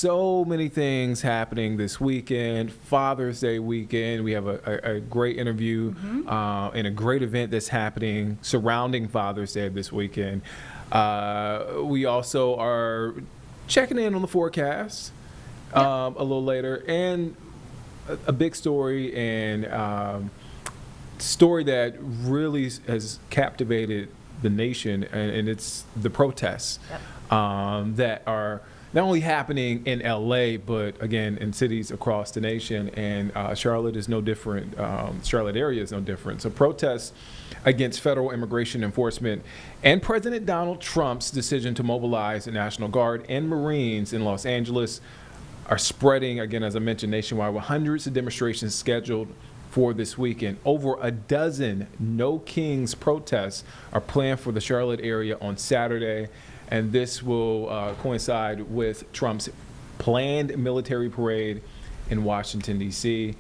so many things happening this weekend. Father's Day weekend. We have a great interview and a great event that's happening surrounding Father's Day this weekend. We also are checking in on the forecast a little later, and a big story and story that really has captivated the nation, and it's the protests that are not only happening in LA, but again in cities across the nation. And Charlotte is no different. Charlotte area is no different. So protests against federal immigration enforcement and President Donald Trump's decision to mobilize the National Guard and Marines in Los Angeles are spreading, again, as I mentioned, nationwide, with hundreds of demonstrations scheduled for this weekend. Over a dozen No Kings protests are planned for the Charlotte area on Saturday, and this will coincide with Trump's planned military parade in Washington, D.C.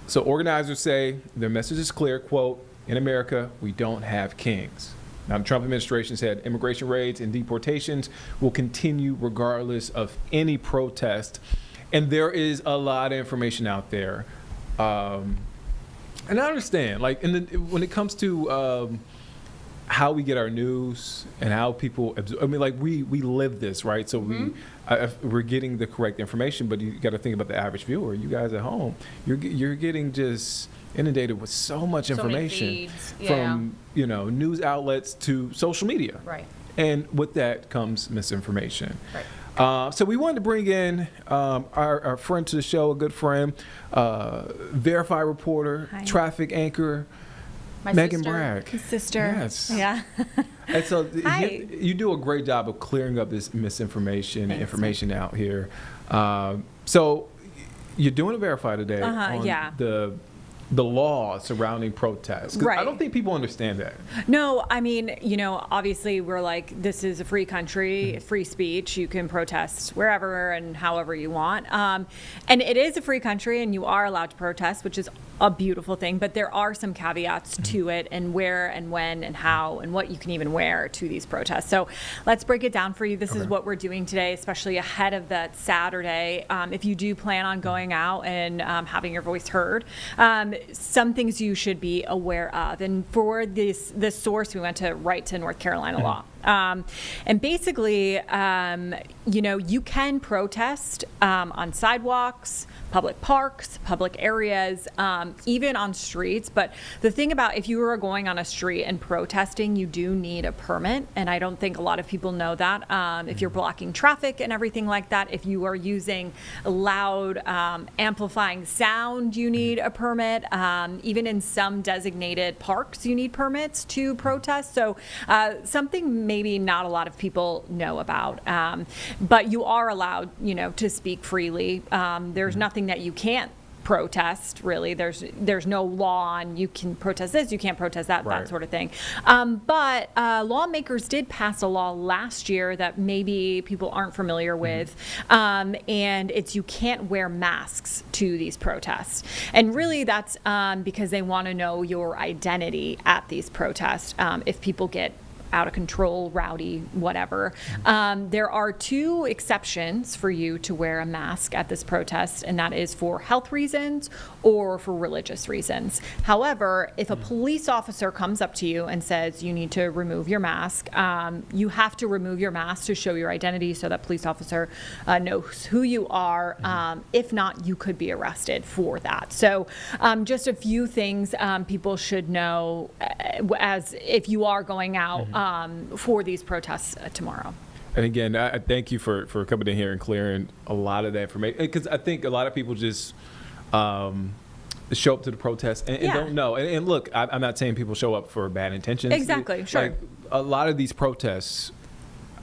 So organizers say their message is clear, quote, "In America, we don't have kings." Now, the Trump administration said immigration raids and deportations will continue regardless of any protest. And there is a lot of information out there. And I understand, like, when it comes to how we get our news and how people, I mean, like, we live this, right? So we're getting the correct information, but you got to think about the average viewer. You guys at home, you're getting just inundated with so much information from news outlets to social media, right? And with that comes misinformation. Right. So we wanted to bring in our friend to the show, a good friend, Verify reporter, traffic anchor, Meghan Bragg. His sister. Yes. Yeah. And so you do a great job of clearing up this misinformation, information out here. So you're doing a Verify today on the law surrounding protests. Right. I don't think people understand that. No, I mean, obviously we're like, this is a free country, free speech. You can protest wherever and however you want. And it is a free country and you are allowed to protest, which is a beautiful thing. But there are some caveats to it, and where and when and how and what you can even wear to these protests. So let's break it down for you. This is what we're doing today, especially ahead of that Saturday. If you do plan on going out and having your voice heard, some things you should be aware of. And for this source, we went to Right to North Carolina Law. And basically, you can protest on sidewalks, public parks, public areas, even on streets. But the thing about if you are going on a street and protesting, you do need a permit. And I don't think a lot of people know that. If you're blocking traffic and everything like that, if you are using loud amplifying sound, you need a permit. Even in some designated parks, you need permits to protest. So something maybe not a lot of people know about. But you are allowed, to speak freely. There's nothing that you can't protest, really. There's no law on you can protest this, you can't protest that, that sort of thing. But lawmakers did pass a law last year that maybe people aren't familiar with, and it's you can't wear masks to these protests. And really that's because they want to know your identity at these protests. If people get out of control, rowdy, whatever. There are two exceptions for you to wear a mask at this protest, and that is for health reasons or for religious reasons. However, if a police officer comes up to you and says you need to remove your mask, you have to remove your mask to show your identity so that police officer knows who you are. If not, you could be arrested for that. So just a few things people should know as if you are going out for these protests tomorrow. And again, I thank you for coming in here and clearing a lot of that information, because I think a lot of people just show up to the protest and don't know. And look, I'm not saying people show up for bad intentions. Exactly, sure. Like, a lot of these protests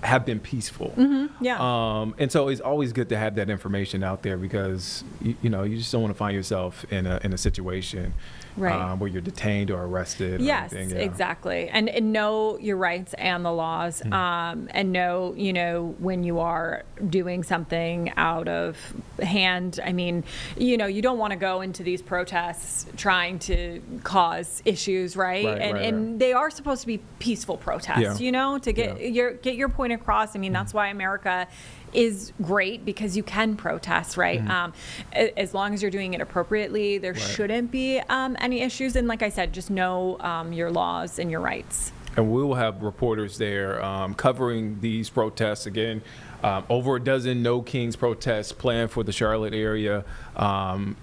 have been peaceful. And so it's always good to have that information out there, because you just don't want to find yourself in a situation where you're detained or arrested. Yes, or anything. exactly. And know your rights and the laws, and know, when you are doing something out of hand. I mean, you don't want to go into these protests trying to cause issues, right? And they are supposed to be peaceful protests, to get your point point across. I mean, that's why America is great, because you can protest, right? As long as you're doing it appropriately, there shouldn't be any issues. And like I said, just know your laws and your rights. And we will have reporters there covering these protests again. Over a dozen No Kings protests planned for the Charlotte area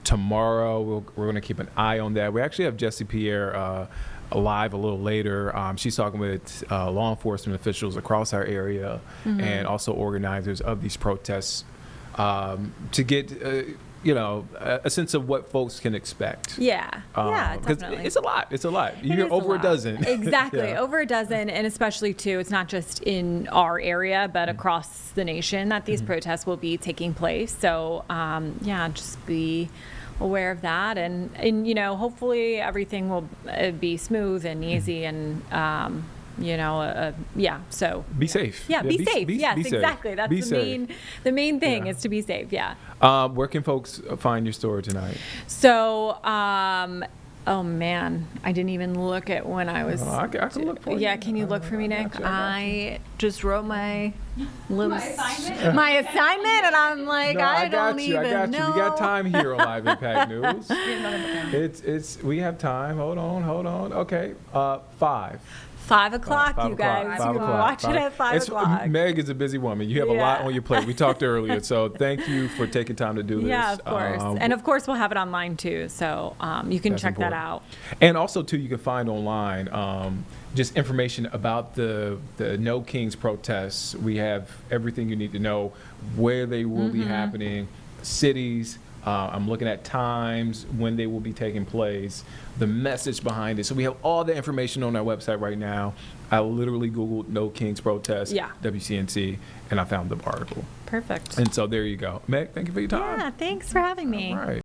tomorrow. We're going to keep an eye on that. We actually have Jessie Pierre live a little later. She's talking with law enforcement officials across our area and also organizers of these protests to get a sense of what folks can expect. Yeah, because definitely. it's a lot. It's a lot. You hear over a dozen. Exactly, Yeah. over a dozen, and especially too, it's not just in our area, but across the nation that these protests will be taking place. So just be aware of that, and hopefully everything will be smooth and easy, and so Be safe. Yeah, be safe. Yes, be safe. exactly. That's Be the main thing Yeah. is to be safe. Yeah. Where can folks find your store tonight? So, oh man, I didn't even look at when I was. I can look for you. Yeah, can you look for me, Nick? got you. I just wrote my little assignment? my assignment, and I'm like, No, I got don't you. even I got know. you. We got time here on Live Impact News. We have time. Hold on. Okay, 5. 5 o'clock, Five you o'clock, guys. 5 You can o'clock, watch it at 5 o'clock. Meg is a busy woman. You have a lot Yeah. on your plate. We talked earlier, so thank you for taking time to do this. Yeah, of course. And of course, we'll have it online too, so you can That's check that important. out. And also, too, you can find online just information about the No Kings protests. We have everything you need to know, where they will be happening, cities. I'm looking at times when they will be taking place, the message behind it. So we have all the information on our website right now. I literally Googled No Kings protest, WCNC, and I found the article. Perfect. And so there you go. Meg, thank you for your time. Yeah, thanks for having me. All right.